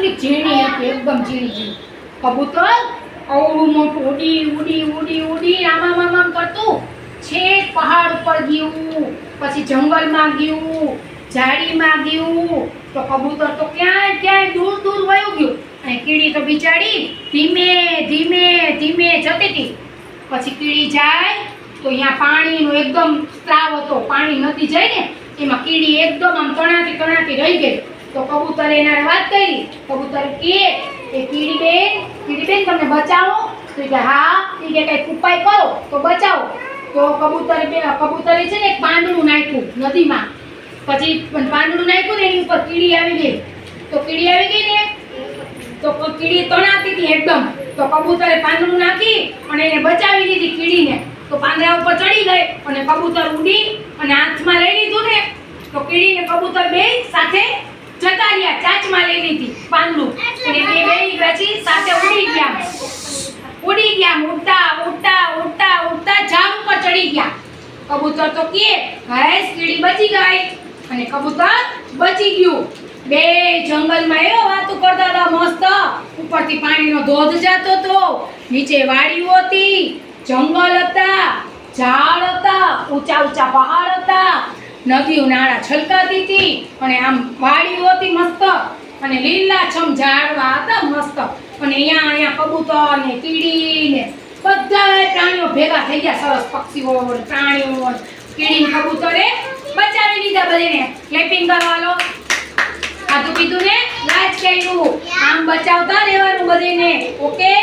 કેટલી ઝીણી હતી, એકદમ ઝીણી. કબૂતર અવળું મોટું ઉડી ઉડી ઉડી ઉડી આમ કરતું છેક પહાડ ઉપર ગયું, પછી જંગલમાં ગયું, ઝાડીમાં ગયું. તો કબૂતર તો ક્યાંય દૂર દૂર વયું ગયું અને કીડી તો બિચારી ધીમે ધીમે ધીમે જતી હતી. પછી કીડી જાય તો અહીંયા પાણીનો એકદમ સ્ત્રાવ હતો, પાણી નદી જાય ને એમાં કીડી એકદમ આમ તણાતી રહી ગઈ. તો કબૂતરે એના વાત કરી. કબૂતર કે કીડી બેન તમને બચાવો? તો કે હા. એ કે કઈ ઉપાય કરો તો બચાવો. તો કબૂતરે છે ને એક પાંદડું નાખ્યું નદીમાં. પછી પાંદડું નાખ્યું ને એની ઉપર કીડી આવી ગઈ. તો કીડી આવી ગઈ ને તો કીડી તણાતી હતી એકદમ. તો કબૂતરે પાંદડું નાખી અને એને બચાવી દીધી કીડીને. તો પાંદડા ઉપર ચડી ગઈ અને કબૂતર ઉડી અને હાથમાં લઈ લીધું ને તો કીડી ને કબૂતર બે સાથે જતા રહ્યા. ચાંચમાં લઈ લીધી પાંદડું અને બે પછી સાથે ઉડી ગયા. ઉડતા ઉડતા ઉડતા ઉડતા ઝાડ ઉપર ચડી ગયા. કબૂતર તો કે હાય કીડી બચી ગઈ અને કબૂતર બચી ગયું. બે જંગલમાં એવો વાતો કરતા હતા મસ્ત. ઉપરથી પાણીનો ધોધ જતો હતો, નીચે વાડીઓ હતી, જંગલ હતા, ઝાડ હતા, ઊંચા ઊંચા પહાડ હતા, નદીઓ નાળા છલકાતી હતી અને આમ વાડીઓ હતી મસ્ત અને લીલાછમ ઝાડવા હતા મસ્ત. અને અહીંયા કબૂતર ને કીડી ને બધા પ્રાણીઓ ભેગા થઈ ગયા. સરસ પક્ષીઓ પ્રાણીઓ કીડી કબૂતરે બચાવી લીધા. બધાને ક્લેપિંગ કરવા લો. ખાધું પીધું ને રાજ કર્યું. આમ બચાવતા રહેવાનું બધાને. ઓકે.